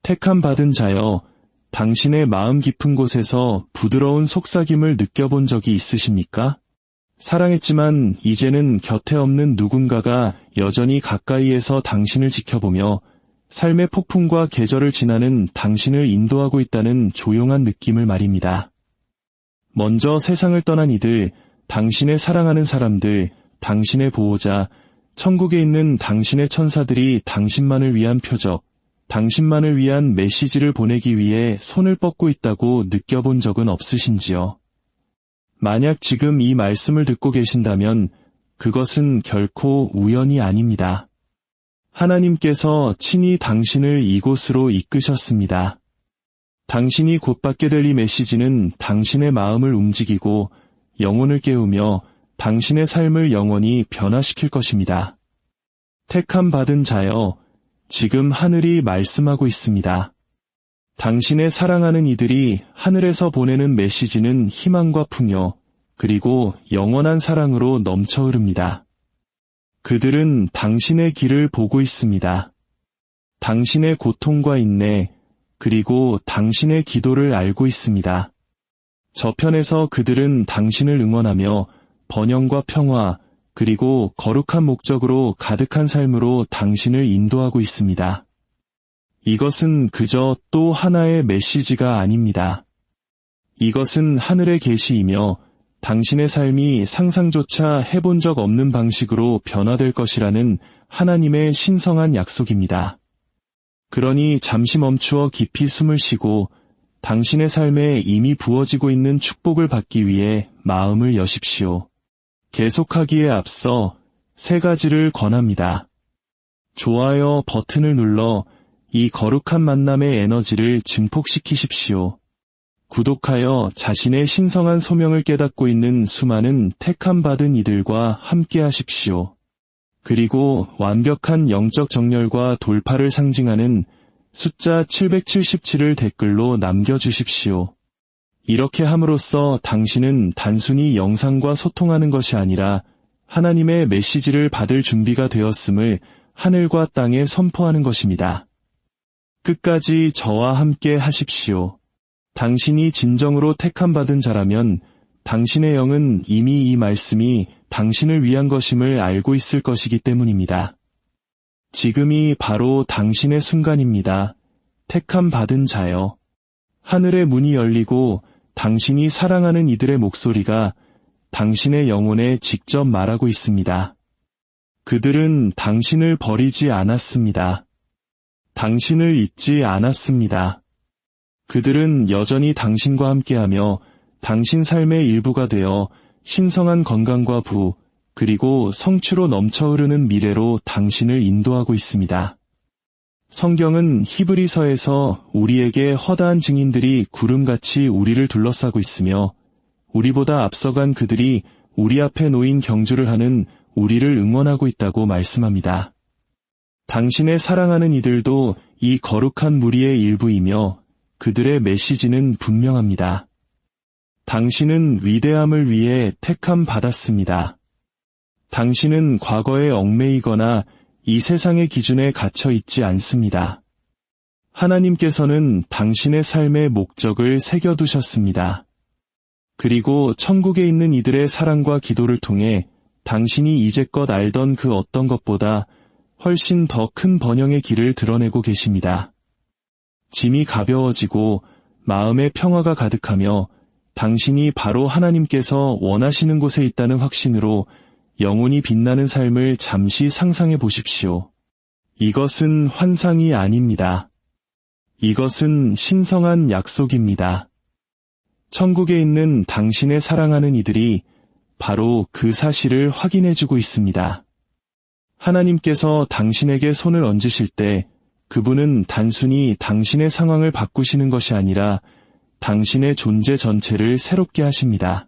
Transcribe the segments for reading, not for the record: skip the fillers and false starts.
택함 받은 자여, 당신의 마음 깊은 곳에서 부드러운 속삭임을 느껴본 적이 있으십니까? 사랑했지만 이제는 곁에 없는 누군가가 여전히 가까이에서 당신을 지켜보며 삶의 폭풍과 계절을 지나는 당신을 인도하고 있다는 조용한 느낌을 말입니다. 먼저 세상을 떠난 이들, 당신의 사랑하는 사람들, 당신의 보호자, 천국에 있는 당신의 천사들이 당신만을 위한 표적, 당신만을 위한 메시지를 보내기 위해 손을 뻗고 있다고 느껴본 적은 없으신지요? 만약 지금 이 말씀을 듣고 계신다면 그것은 결코 우연이 아닙니다. 하나님께서 친히 당신을 이곳으로 이끄셨습니다. 당신이 곧 받게 될 이 메시지는 당신의 마음을 움직이고 영혼을 깨우며 당신의 삶을 영원히 변화시킬 것입니다. 택함 받은 자여, 지금 하늘이 말씀하고 있습니다. 당신의 사랑하는 이들이 하늘에서 보내는 메시지는 희망과 풍요, 그리고 영원한 사랑으로 넘쳐 흐릅니다. 그들은 당신의 길을 보고 있습니다. 당신의 고통과 인내, 그리고 당신의 기도를 알고 있습니다. 저편에서 그들은 당신을 응원하며 번영과 평화, 그리고 거룩한 목적으로 가득한 삶으로 당신을 인도하고 있습니다. 이것은 그저 또 하나의 메시지가 아닙니다. 이것은 하늘의 계시이며 당신의 삶이 상상조차 해본 적 없는 방식으로 변화될 것이라는 하나님의 신성한 약속입니다. 그러니 잠시 멈추어 깊이 숨을 쉬고 당신의 삶에 이미 부어지고 있는 축복을 받기 위해 마음을 여십시오. 계속하기에 앞서 3가지를 권합니다. 좋아요 버튼을 눌러 이 거룩한 만남의 에너지를 증폭시키십시오. 구독하여 자신의 신성한 소명을 깨닫고 있는 수많은 택함 받은 이들과 함께 하십시오. 그리고 완벽한 영적 정렬과 돌파를 상징하는 숫자 777을 댓글로 남겨주십시오. 이렇게 함으로써 당신은 단순히 영상과 소통하는 것이 아니라 하나님의 메시지를 받을 준비가 되었음을 하늘과 땅에 선포하는 것입니다. 끝까지 저와 함께 하십시오. 당신이 진정으로 택함 받은 자라면 당신의 영은 이미 이 말씀이 당신을 위한 것임을 알고 있을 것이기 때문입니다. 지금이 바로 당신의 순간입니다. 택함 받은 자여. 하늘의 문이 열리고 당신이 사랑하는 이들의 목소리가 당신의 영혼에 직접 말하고 있습니다. 그들은 당신을 버리지 않았습니다. 당신을 잊지 않았습니다. 그들은 여전히 당신과 함께하며 당신 삶의 일부가 되어 신성한 건강과 부, 그리고 성취로 넘쳐 흐르는 미래로 당신을 인도하고 있습니다. 성경은 히브리서에서 우리에게 허다한 증인들이 구름같이 우리를 둘러싸고 있으며 우리보다 앞서간 그들이 우리 앞에 놓인 경주를 하는 우리를 응원하고 있다고 말씀합니다. 당신의 사랑하는 이들도 이 거룩한 무리의 일부이며 그들의 메시지는 분명합니다. 당신은 위대함을 위해 택함 받았습니다. 당신은 과거에 얽매이거나 이 세상의 기준에 갇혀 있지 않습니다. 하나님께서는 당신의 삶의 목적을 새겨두셨습니다. 그리고 천국에 있는 이들의 사랑과 기도를 통해 당신이 이제껏 알던 그 어떤 것보다 훨씬 더 큰 번영의 길을 드러내고 계십니다. 짐이 가벼워지고 마음의 평화가 가득하며 당신이 바로 하나님께서 원하시는 곳에 있다는 확신으로 영혼이 빛나는 삶을 잠시 상상해 보십시오. 이것은 환상이 아닙니다. 이것은 신성한 약속입니다. 천국에 있는 당신의 사랑하는 이들이 바로 그 사실을 확인해주고 있습니다. 하나님께서 당신에게 손을 얹으실 때 그분은 단순히 당신의 상황을 바꾸시는 것이 아니라 당신의 존재 전체를 새롭게 하십니다.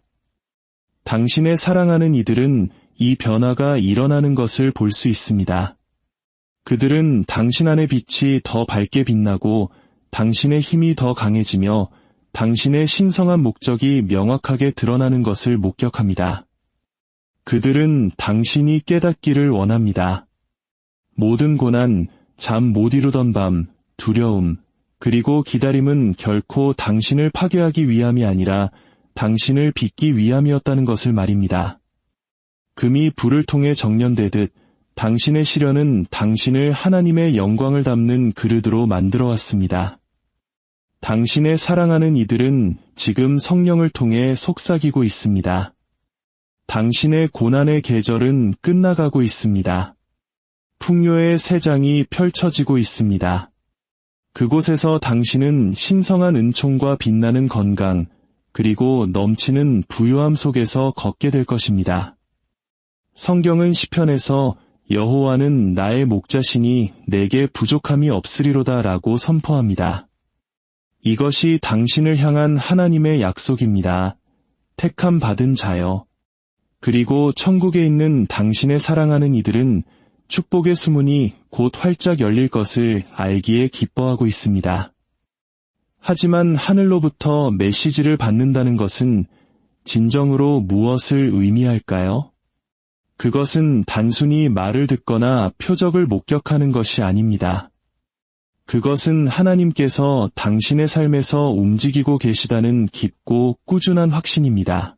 당신의 사랑하는 이들은 이 변화가 일어나는 것을 볼 수 있습니다. 그들은 당신 안의 빛이 더 밝게 빛나고 당신의 힘이 더 강해지며 당신의 신성한 목적이 명확하게 드러나는 것을 목격합니다. 그들은 당신이 깨닫기를 원합니다. 모든 고난, 잠 못 이루던 밤, 두려움, 그리고 기다림은 결코 당신을 파괴하기 위함이 아니라 당신을 빚기 위함이었다는 것을 말입니다. 금이 불을 통해 정련되듯 당신의 시련은 당신을 하나님의 영광을 담는 그릇으로 만들어 왔습니다. 당신의 사랑하는 이들은 지금 성령을 통해 속삭이고 있습니다. 당신의 고난의 계절은 끝나가고 있습니다. 풍요의 새 장이 펼쳐지고 있습니다. 그곳에서 당신은 신성한 은총과 빛나는 건강, 그리고 넘치는 부유함 속에서 걷게 될 것입니다. 성경은 시편에서 여호와는 나의 목자시니 내게 부족함이 없으리로다 라고 선포합니다. 이것이 당신을 향한 하나님의 약속입니다. 택함 받은 자여. 그리고 천국에 있는 당신의 사랑하는 이들은 축복의 수문이 곧 활짝 열릴 것을 알기에 기뻐하고 있습니다. 하지만 하늘로부터 메시지를 받는다는 것은 진정으로 무엇을 의미할까요? 그것은 단순히 말을 듣거나 표적을 목격하는 것이 아닙니다. 그것은 하나님께서 당신의 삶에서 움직이고 계시다는 깊고 꾸준한 확신입니다.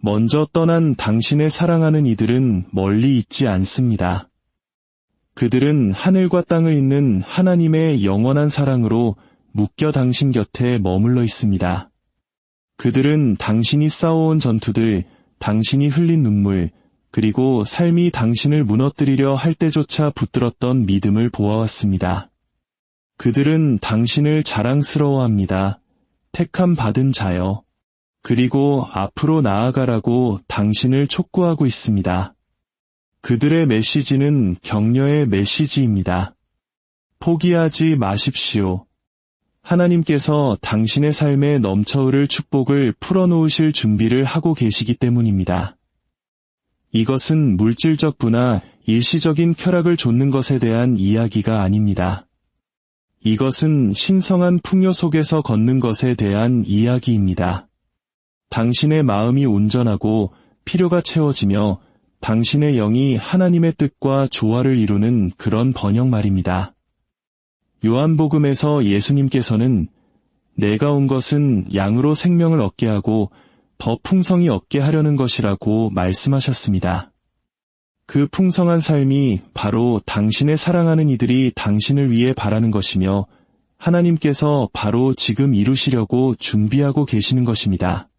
먼저 떠난 당신의 사랑하는 이들은 멀리 있지 않습니다. 그들은 하늘과 땅을 잇는 하나님의 영원한 사랑으로 묶여 당신 곁에 머물러 있습니다. 그들은 당신이 싸워온 전투들, 당신이 흘린 눈물, 그리고 삶이 당신을 무너뜨리려 할 때조차 붙들었던 믿음을 보아왔습니다. 그들은 당신을 자랑스러워합니다. 택함 받은 자여. 그리고 앞으로 나아가라고 당신을 촉구하고 있습니다. 그들의 메시지는 격려의 메시지입니다. 포기하지 마십시오. 하나님께서 당신의 삶에 넘쳐흐를 축복을 풀어놓으실 준비를 하고 계시기 때문입니다. 이것은 물질적 부나 일시적인 쾌락을 좇는 것에 대한 이야기가 아닙니다. 이것은 신성한 풍요 속에서 걷는 것에 대한 이야기입니다. 당신의 마음이 온전하고 필요가 채워지며 당신의 영이 하나님의 뜻과 조화를 이루는 그런 번역 말입니다. 요한복음에서 예수님께서는 내가 온 것은 양으로 생명을 얻게 하고 더 풍성히 얻게 하려는 것이라고 말씀하셨습니다. 그 풍성한 삶이 바로 당신의 사랑하는 이들이 당신을 위해 바라는 것이며 하나님께서 바로 지금 이루시려고 준비하고 계시는 것입니다.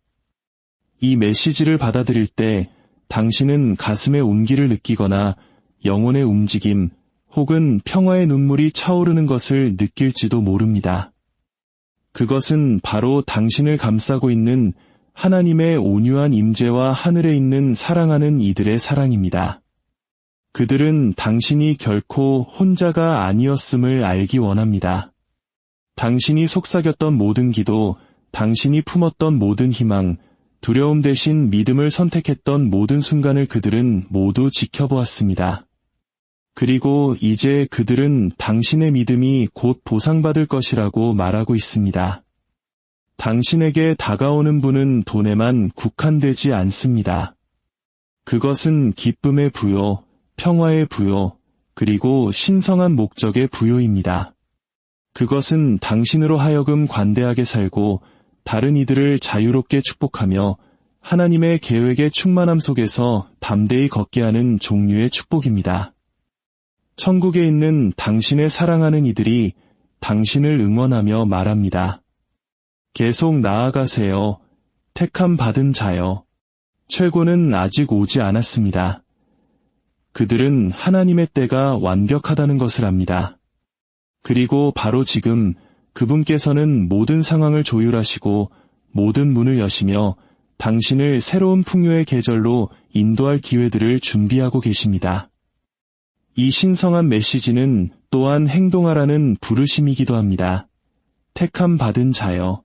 이 메시지를 받아들일 때 당신은 가슴의 온기를 느끼거나 영혼의 움직임 혹은 평화의 눈물이 차오르는 것을 느낄지도 모릅니다. 그것은 바로 당신을 감싸고 있는 하나님의 온유한 임재와 하늘에 있는 사랑하는 이들의 사랑입니다. 그들은 당신이 결코 혼자가 아니었음을 알기 원합니다. 당신이 속삭였던 모든 기도, 당신이 품었던 모든 희망, 두려움 대신 믿음을 선택했던 모든 순간을 그들은 모두 지켜보았습니다. 그리고 이제 그들은 당신의 믿음이 곧 보상받을 것이라고 말하고 있습니다. 당신에게 다가오는 분은 돈에만 국한되지 않습니다. 그것은 기쁨의 부요, 평화의 부요, 그리고 신성한 목적의 부요입니다. 그것은 당신으로 하여금 관대하게 살고 다른 이들을 자유롭게 축복하며 하나님의 계획의 충만함 속에서 담대히 걷게 하는 종류의 축복입니다. 천국에 있는 당신의 사랑하는 이들이 당신을 응원하며 말합니다. 계속 나아가세요. 택함 받은 자여. 최고는 아직 오지 않았습니다. 그들은 하나님의 때가 완벽하다는 것을 압니다. 그리고 바로 지금 그분께서는 모든 상황을 조율하시고 모든 문을 여시며 당신을 새로운 풍요의 계절로 인도할 기회들을 준비하고 계십니다. 이 신성한 메시지는 또한 행동하라는 부르심이기도 합니다. 택함 받은 자여.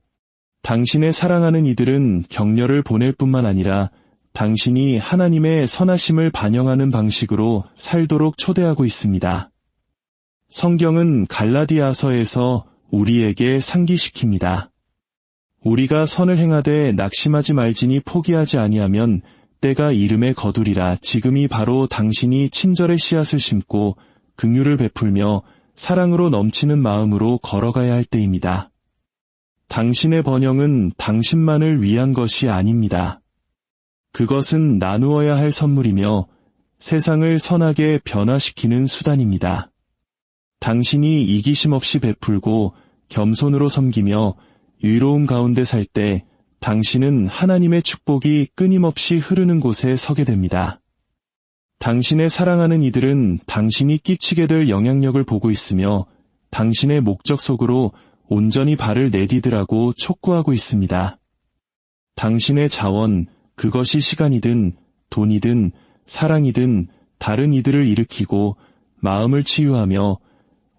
당신의 사랑하는 이들은 격려를 보낼 뿐만 아니라 당신이 하나님의 선하심을 반영하는 방식으로 살도록 초대하고 있습니다. 성경은 갈라디아서에서 우리에게 상기시킵니다. 우리가 선을 행하되 낙심하지 말지니 포기하지 아니하면 때가 이름에 거두리라. 지금이 바로 당신이 친절의 씨앗을 심고 긍휼을 베풀며 사랑으로 넘치는 마음으로 걸어가야 할 때입니다. 당신의 번영은 당신만을 위한 것이 아닙니다. 그것은 나누어야 할 선물이며 세상을 선하게 변화시키는 수단입니다. 당신이 이기심 없이 베풀고 겸손으로 섬기며 의로움 가운데 살 때 당신은 하나님의 축복이 끊임없이 흐르는 곳에 서게 됩니다. 당신의 사랑하는 이들은 당신이 끼치게 될 영향력을 보고 있으며 당신의 목적 속으로 온전히 발을 내디디라고 촉구하고 있습니다. 당신의 자원, 그것이 시간이든 돈이든 사랑이든 다른 이들을 일으키고 마음을 치유하며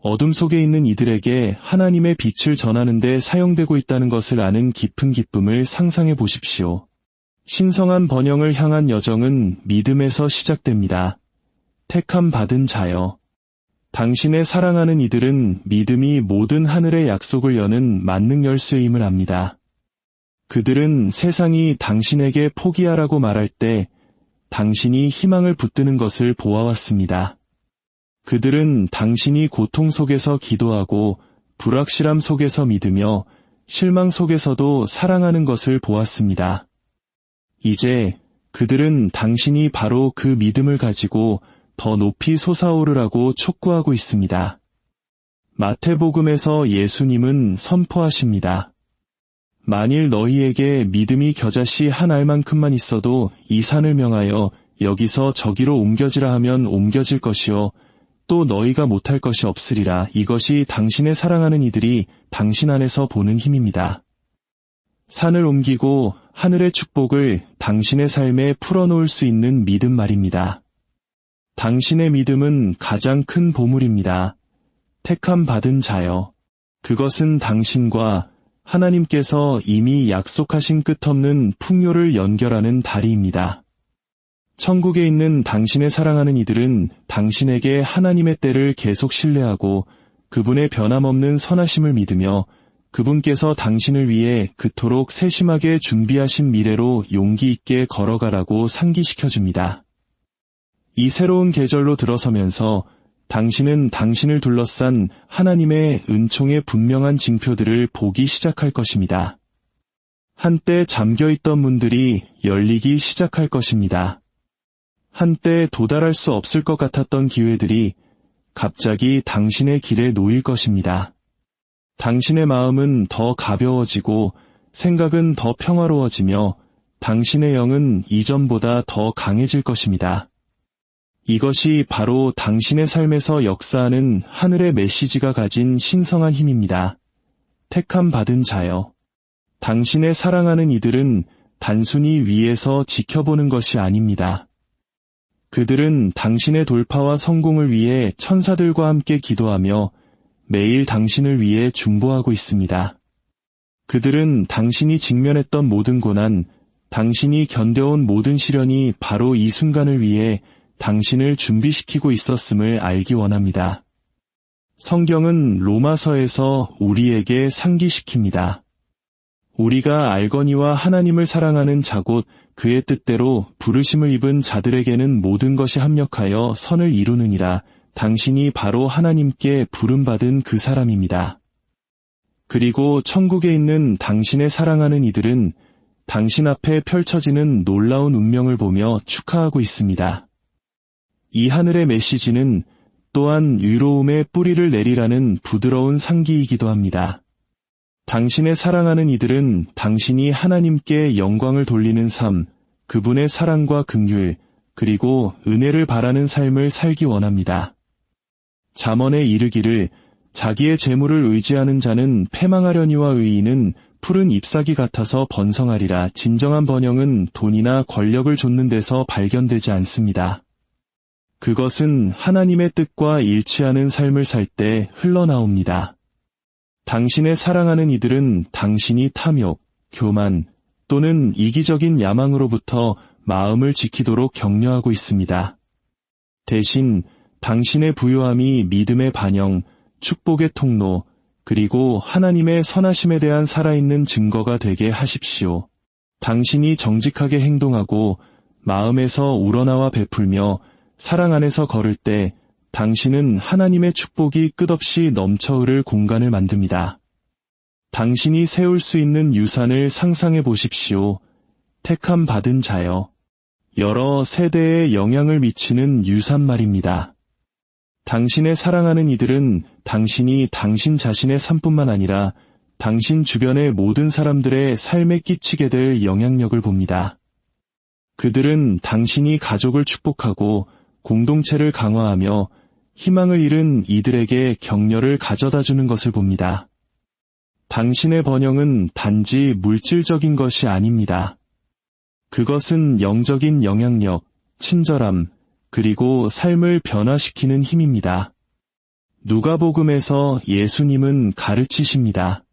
어둠 속에 있는 이들에게 하나님의 빛을 전하는 데 사용되고 있다는 것을 아는 깊은 기쁨을 상상해 보십시오. 신성한 번영을 향한 여정은 믿음에서 시작됩니다. 택함 받은 자여. 당신의 사랑하는 이들은 믿음이 모든 하늘의 약속을 여는 만능 열쇠임을 압니다. 그들은 세상이 당신에게 포기하라고 말할 때 당신이 희망을 붙드는 것을 보아왔습니다. 그들은 당신이 고통 속에서 기도하고 불확실함 속에서 믿으며 실망 속에서도 사랑하는 것을 보았습니다. 이제 그들은 당신이 바로 그 믿음을 가지고 더 높이 솟아오르라고 촉구하고 있습니다. 마태복음에서 예수님은 선포하십니다. 만일 너희에게 믿음이 겨자씨 한 알만큼만 있어도 이 산을 명하여 여기서 저기로 옮겨지라 하면 옮겨질 것이요 또 너희가 못할 것이 없으리라. 이것이 당신의 사랑하는 이들이 당신 안에서 보는 힘입니다. 산을 옮기고 하늘의 축복을 당신의 삶에 풀어놓을 수 있는 믿음 말입니다. 당신의 믿음은 가장 큰 보물입니다. 택함 받은 자여. 그것은 당신과 하나님께서 이미 약속하신 끝없는 풍요를 연결하는 다리입니다. 천국에 있는 당신의 사랑하는 이들은 당신에게 하나님의 때를 계속 신뢰하고 그분의 변함없는 선하심을 믿으며 그분께서 당신을 위해 그토록 세심하게 준비하신 미래로 용기 있게 걸어가라고 상기시켜줍니다. 이 새로운 계절로 들어서면서 당신은 당신을 둘러싼 하나님의 은총의 분명한 징표들을 보기 시작할 것입니다. 한때 잠겨있던 문들이 열리기 시작할 것입니다. 한때 도달할 수 없을 것 같았던 기회들이 갑자기 당신의 길에 놓일 것입니다. 당신의 마음은 더 가벼워지고 생각은 더 평화로워지며 당신의 영은 이전보다 더 강해질 것입니다. 이것이 바로 당신의 삶에서 역사하는 하늘의 메시지가 가진 신성한 힘입니다. 택함 받은 자여. 당신의 사랑하는 이들은 단순히 위에서 지켜보는 것이 아닙니다. 그들은 당신의 돌파와 성공을 위해 천사들과 함께 기도하며 매일 당신을 위해 중보하고 있습니다. 그들은 당신이 직면했던 모든 고난, 당신이 견뎌온 모든 시련이 바로 이 순간을 위해 당신을 준비시키고 있었음을 알기 원합니다. 성경은 로마서에서 우리에게 상기시킵니다. 우리가 알거니와 하나님을 사랑하는 자 곧 그의 뜻대로 부르심을 입은 자들에게는 모든 것이 합력하여 선을 이루느니라. 당신이 바로 하나님께 부름받은 그 사람입니다. 그리고 천국에 있는 당신의 사랑하는 이들은 당신 앞에 펼쳐지는 놀라운 운명을 보며 축하하고 있습니다. 이 하늘의 메시지는 또한 의로움의 뿌리를 내리라는 부드러운 상기이기도 합니다. 당신의 사랑하는 이들은 당신이 하나님께 영광을 돌리는 삶, 그분의 사랑과 긍휼, 그리고 은혜를 바라는 삶을 살기 원합니다. 잠언에 이르기를 자기의 재물을 의지하는 자는 패망하려니와 의인은 푸른 잎사귀 같아서 번성하리라. 진정한 번영은 돈이나 권력을 좇는 데서 발견되지 않습니다. 그것은 하나님의 뜻과 일치하는 삶을 살 때 흘러나옵니다. 당신의 사랑하는 이들은 당신이 탐욕, 교만 또는 이기적인 야망으로부터 마음을 지키도록 격려하고 있습니다. 대신 당신의 부요함이 믿음의 반영, 축복의 통로, 그리고 하나님의 선하심에 대한 살아있는 증거가 되게 하십시오. 당신이 정직하게 행동하고 마음에서 우러나와 베풀며 사랑 안에서 걸을 때 당신은 하나님의 축복이 끝없이 넘쳐 흐를 공간을 만듭니다. 당신이 세울 수 있는 유산을 상상해 보십시오. 택함 받은 자여. 여러 세대에 영향을 미치는 유산 말입니다. 당신의 사랑하는 이들은 당신이 당신 자신의 삶뿐만 아니라 당신 주변의 모든 사람들의 삶에 끼치게 될 영향력을 봅니다. 그들은 당신이 가족을 축복하고 공동체를 강화하며 희망을 잃은 이들에게 격려를 가져다 주는 것을 봅니다. 당신의 번영은 단지 물질적인 것이 아닙니다. 그것은 영적인 영향력, 친절함, 그리고 삶을 변화시키는 힘입니다. 누가복음에서 예수님은 가르치십니다.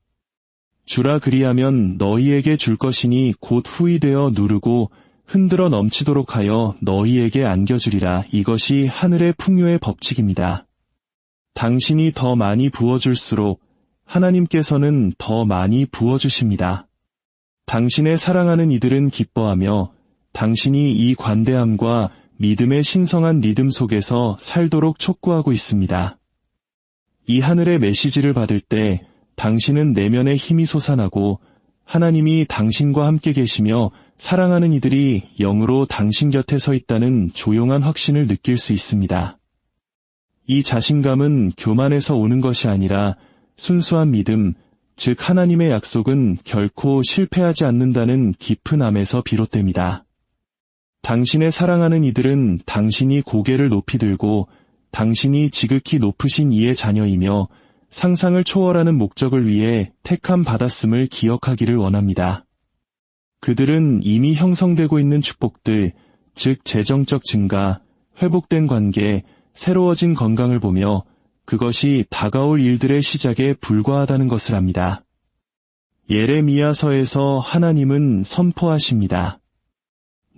주라 그리하면 너희에게 줄 것이니 곧 후히 되어 누르고 흔들어 넘치도록 하여 너희에게 안겨주리라. 이것이 하늘의 풍요의 법칙입니다. 당신이 더 많이 부어줄수록 하나님께서는 더 많이 부어주십니다. 당신의 사랑하는 이들은 기뻐하며 당신이 이 관대함과 믿음의 신성한 리듬 속에서 살도록 촉구하고 있습니다. 이 하늘의 메시지를 받을 때 당신은 내면의 힘이 솟아나고 하나님이 당신과 함께 계시며 사랑하는 이들이 영으로 당신 곁에 서 있다는 조용한 확신을 느낄 수 있습니다. 이 자신감은 교만에서 오는 것이 아니라 순수한 믿음, 즉 하나님의 약속은 결코 실패하지 않는다는 깊은 암에서 비롯됩니다. 당신의 사랑하는 이들은 당신이 고개를 높이 들고 당신이 지극히 높으신 이의 자녀이며 상상을 초월하는 목적을 위해 택함 받았음을 기억하기를 원합니다. 그들은 이미 형성되고 있는 축복들, 즉 재정적 증가, 회복된 관계, 새로워진 건강을 보며 그것이 다가올 일들의 시작에 불과하다는 것을 압니다. 예레미야서에서 하나님은 선포하십니다.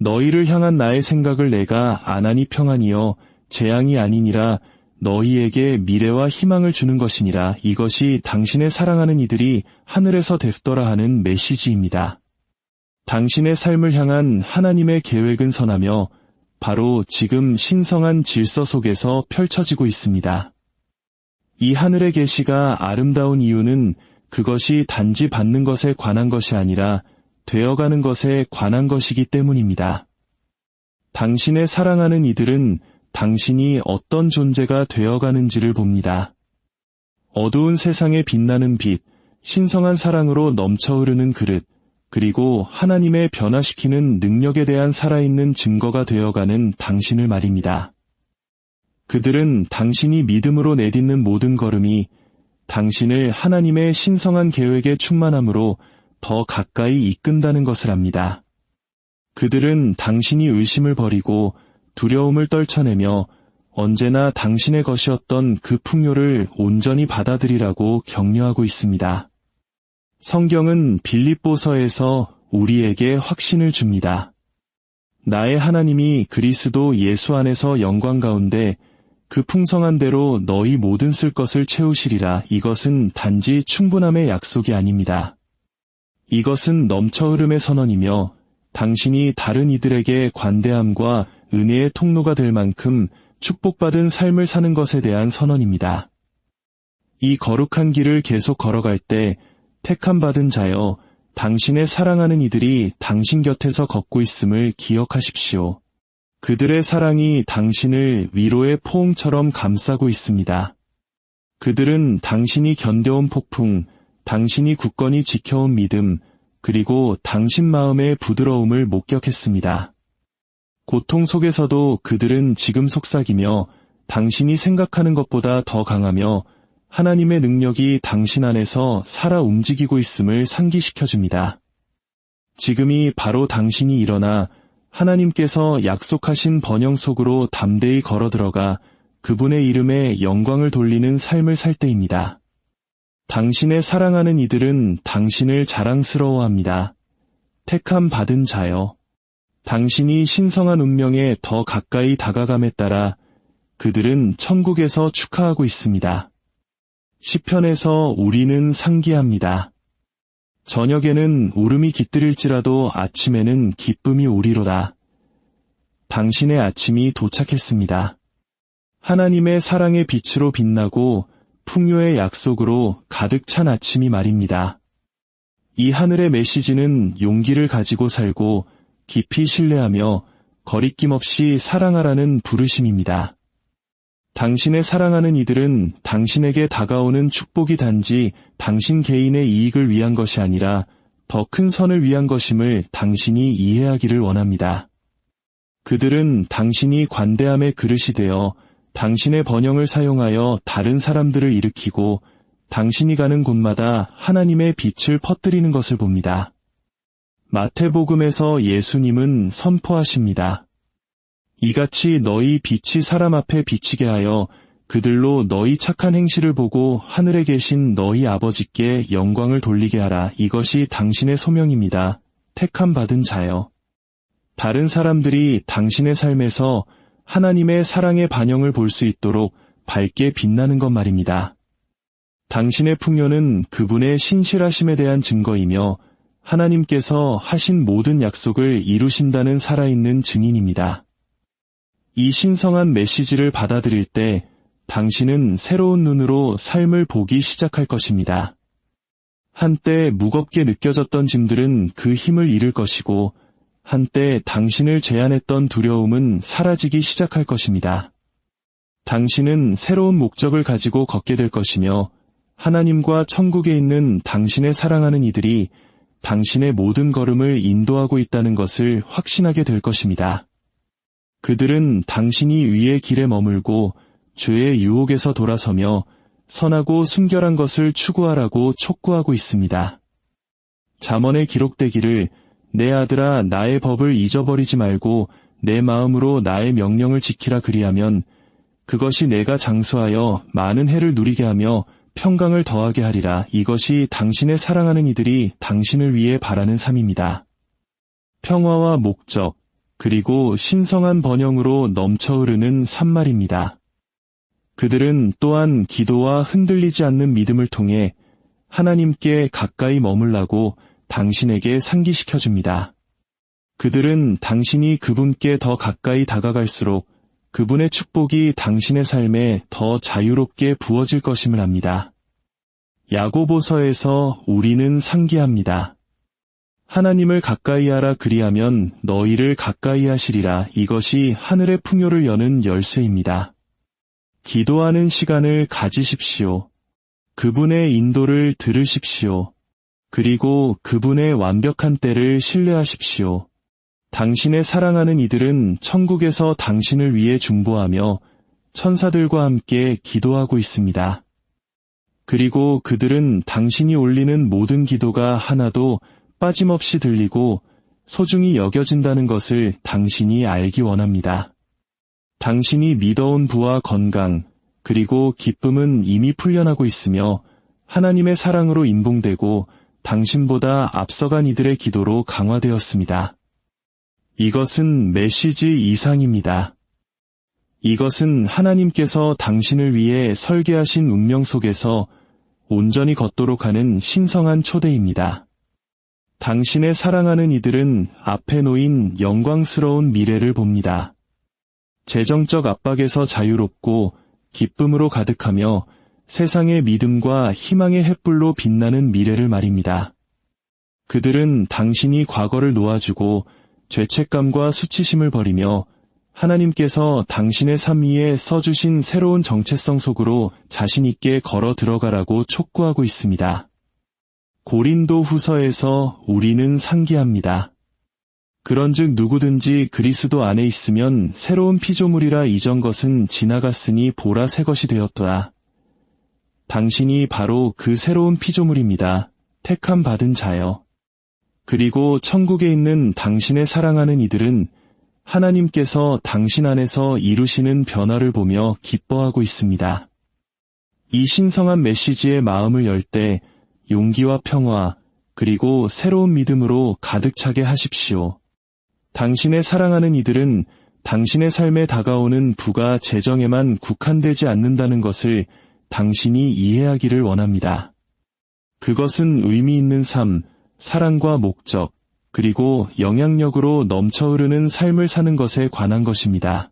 너희를 향한 나의 생각을 내가 안하니 평안이여 재앙이 아니니라 너희에게 미래와 희망을 주는 것이니라. 이것이 당신의 사랑하는 이들이 하늘에서 됐더라 하는 메시지입니다. 당신의 삶을 향한 하나님의 계획은 선하며 바로 지금 신성한 질서 속에서 펼쳐지고 있습니다. 이 하늘의 계시가 아름다운 이유는 그것이 단지 받는 것에 관한 것이 아니라 되어가는 것에 관한 것이기 때문입니다. 당신의 사랑하는 이들은 당신이 어떤 존재가 되어가는지를 봅니다. 어두운 세상에 빛나는 빛, 신성한 사랑으로 넘쳐 흐르는 그릇, 그리고 하나님의 변화시키는 능력에 대한 살아있는 증거가 되어가는 당신을 말입니다. 그들은 당신이 믿음으로 내딛는 모든 걸음이 당신을 하나님의 신성한 계획에 충만함으로 더 가까이 이끈다는 것을 압니다. 그들은 당신이 의심을 버리고 두려움을 떨쳐내며 언제나 당신의 것이었던 그 풍요를 온전히 받아들이라고 격려하고 있습니다. 성경은 빌립보서에서 우리에게 확신을 줍니다. 나의 하나님이 그리스도 예수 안에서 영광 가운데 그 풍성한 대로 너희 모든 쓸 것을 채우시리라. 이것은 단지 충분함의 약속이 아닙니다. 이것은 넘쳐 흐름의 선언이며 당신이 다른 이들에게 관대함과 은혜의 통로가 될 만큼 축복받은 삶을 사는 것에 대한 선언입니다. 이 거룩한 길을 계속 걸어갈 때 택함 받은 자여, 당신의 사랑하는 이들이 당신 곁에서 걷고 있음을 기억하십시오. 그들의 사랑이 당신을 위로의 포옹처럼 감싸고 있습니다. 그들은 당신이 견뎌온 폭풍, 당신이 굳건히 지켜온 믿음, 그리고 당신 마음의 부드러움을 목격했습니다. 고통 속에서도 그들은 지금 속삭이며 당신이 생각하는 것보다 더 강하며 하나님의 능력이 당신 안에서 살아 움직이고 있음을 상기시켜줍니다. 지금이 바로 당신이 일어나 하나님께서 약속하신 번영 속으로 담대히 걸어들어가 그분의 이름에 영광을 돌리는 삶을 살 때입니다. 당신의 사랑하는 이들은 당신을 자랑스러워합니다. 택함 받은 자여, 당신이 신성한 운명에 더 가까이 다가감에 따라 그들은 천국에서 축하하고 있습니다. 시편에서 우리는 상기합니다. 저녁에는 울음이 깃들일지라도 아침에는 기쁨이 오리로다. 당신의 아침이 도착했습니다. 하나님의 사랑의 빛으로 빛나고 풍요의 약속으로 가득 찬 아침이 말입니다. 이 하늘의 메시지는 용기를 가지고 살고 깊이 신뢰하며 거리낌 없이 사랑하라는 부르심입니다. 당신의 사랑하는 이들은 당신에게 다가오는 축복이 단지 당신 개인의 이익을 위한 것이 아니라 더 큰 선을 위한 것임을 당신이 이해하기를 원합니다. 그들은 당신이 관대함의 그릇이 되어 당신의 번영을 사용하여 다른 사람들을 일으키고 당신이 가는 곳마다 하나님의 빛을 퍼뜨리는 것을 봅니다. 마태복음에서 예수님은 선포하십니다. 이같이 너희 빛이 사람 앞에 비치게 하여 그들로 너희 착한 행실을 보고 하늘에 계신 너희 아버지께 영광을 돌리게 하라. 이것이 당신의 소명입니다. 택함 받은 자여. 다른 사람들이 당신의 삶에서 하나님의 사랑의 반영을 볼 수 있도록 밝게 빛나는 것 말입니다. 당신의 풍요는 그분의 신실하심에 대한 증거이며 하나님께서 하신 모든 약속을 이루신다는 살아있는 증인입니다. 이 신성한 메시지를 받아들일 때 당신은 새로운 눈으로 삶을 보기 시작할 것입니다. 한때 무겁게 느껴졌던 짐들은 그 힘을 잃을 것이고 한때 당신을 제한했던 두려움은 사라지기 시작할 것입니다. 당신은 새로운 목적을 가지고 걷게 될 것이며 하나님과 천국에 있는 당신의 사랑하는 이들이 당신의 모든 걸음을 인도하고 있다는 것을 확신하게 될 것입니다. 그들은 당신이 위의 길에 머물고 죄의 유혹에서 돌아서며 선하고 순결한 것을 추구하라고 촉구하고 있습니다. 잠언에 기록되기를 내 아들아 나의 법을 잊어버리지 말고 내 마음으로 나의 명령을 지키라 그리하면 그것이 내가 장수하여 많은 해를 누리게 하며 평강을 더하게 하리라. 이것이 당신의 사랑하는 이들이 당신을 위해 바라는 삶입니다. 평화와 목적, 그리고 신성한 번영으로 넘쳐 흐르는 산말입니다. 그들은 또한 기도와 흔들리지 않는 믿음을 통해 하나님께 가까이 머물라고 당신에게 상기시켜줍니다. 그들은 당신이 그분께 더 가까이 다가갈수록 그분의 축복이 당신의 삶에 더 자유롭게 부어질 것임을 압니다. 야고보서에서 우리는 상기합니다. 하나님을 가까이 하라 그리하면 너희를 가까이 하시리라. 이것이 하늘의 풍요를 여는 열쇠입니다. 기도하는 시간을 가지십시오. 그분의 인도를 들으십시오. 그리고 그분의 완벽한 때를 신뢰하십시오. 당신의 사랑하는 이들은 천국에서 당신을 위해 중보하며 천사들과 함께 기도하고 있습니다. 그리고 그들은 당신이 올리는 모든 기도가 하나도 빠짐없이 들리고 소중히 여겨진다는 것을 당신이 알기 원합니다. 당신이 믿어온 부와 건강, 그리고 기쁨은 이미 풀려나고 있으며 하나님의 사랑으로 인봉되고 당신보다 앞서간 이들의 기도로 강화되었습니다. 이것은 메시지 이상입니다. 이것은 하나님께서 당신을 위해 설계하신 운명 속에서 온전히 걷도록 하는 신성한 초대입니다. 당신의 사랑하는 이들은 앞에 놓인 영광스러운 미래를 봅니다. 재정적 압박에서 자유롭고 기쁨으로 가득하며 세상의 믿음과 희망의 햇불로 빛나는 미래를 말입니다. 그들은 당신이 과거를 놓아주고 죄책감과 수치심을 버리며 하나님께서 당신의 삶 위에 써주신 새로운 정체성 속으로 자신 있게 걸어 들어가라고 촉구하고 있습니다. 고린도 후서에서 우리는 상기합니다. 그런즉 누구든지 그리스도 안에 있으면 새로운 피조물이라 이전 것은 지나갔으니 보라 새 것이 되었도다. 당신이 바로 그 새로운 피조물입니다. 택함 받은 자여. 그리고 천국에 있는 당신의 사랑하는 이들은 하나님께서 당신 안에서 이루시는 변화를 보며 기뻐하고 있습니다. 이 신성한 메시지의 마음을 열 때 용기와 평화, 그리고 새로운 믿음으로 가득 차게 하십시오. 당신의 사랑하는 이들은 당신의 삶에 다가오는 부가 재정에만 국한되지 않는다는 것을 당신이 이해하기를 원합니다. 그것은 의미 있는 삶, 사랑과 목적, 그리고 영향력으로 넘쳐 흐르는 삶을 사는 것에 관한 것입니다.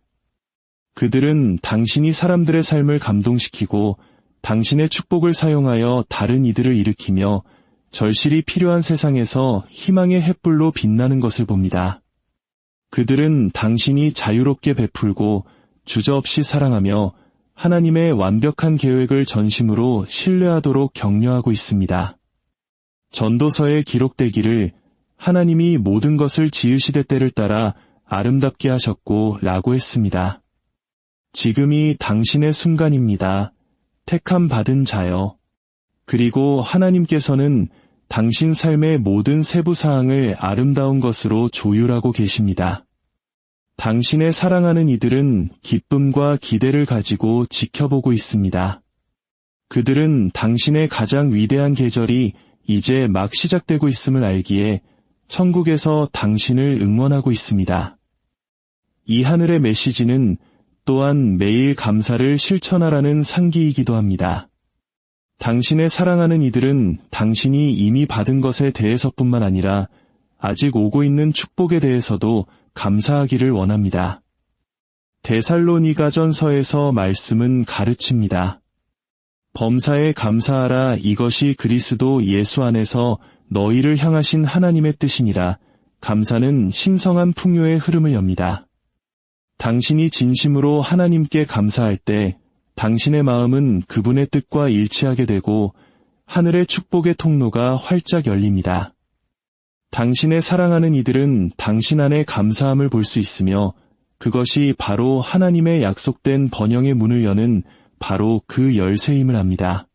그들은 당신이 사람들의 삶을 감동시키고 당신의 축복을 사용하여 다른 이들을 일으키며 절실히 필요한 세상에서 희망의 햇불로 빛나는 것을 봅니다. 그들은 당신이 자유롭게 베풀고 주저없이 사랑하며 하나님의 완벽한 계획을 전심으로 신뢰하도록 격려하고 있습니다. 전도서에 기록되기를 하나님이 모든 것을 지으시되 때를 따라 아름답게 하셨고 라고 했습니다. 지금이 당신의 순간입니다. 택함 받은 자여. 그리고 하나님께서는 당신 삶의 모든 세부 사항을 아름다운 것으로 조율하고 계십니다. 당신의 사랑하는 이들은 기쁨과 기대를 가지고 지켜보고 있습니다. 그들은 당신의 가장 위대한 계절이 이제 막 시작되고 있음을 알기에 천국에서 당신을 응원하고 있습니다. 이 하늘의 메시지는 또한 매일 감사를 실천하라는 상기이기도 합니다. 당신의 사랑하는 이들은 당신이 이미 받은 것에 대해서뿐만 아니라 아직 오고 있는 축복에 대해서도 감사하기를 원합니다. 데살로니가전서에서 말씀은 가르칩니다. 범사에 감사하라. 이것이 그리스도 예수 안에서 너희를 향하신 하나님의 뜻이니라. 감사는 신성한 풍요의 흐름을 엽니다. 당신이 진심으로 하나님께 감사할 때 당신의 마음은 그분의 뜻과 일치하게 되고 하늘의 축복의 통로가 활짝 열립니다. 당신의 사랑하는 이들은 당신 안에 감사함을 볼 수 있으며 그것이 바로 하나님의 약속된 번영의 문을 여는 바로 그 열쇠임을 압니다.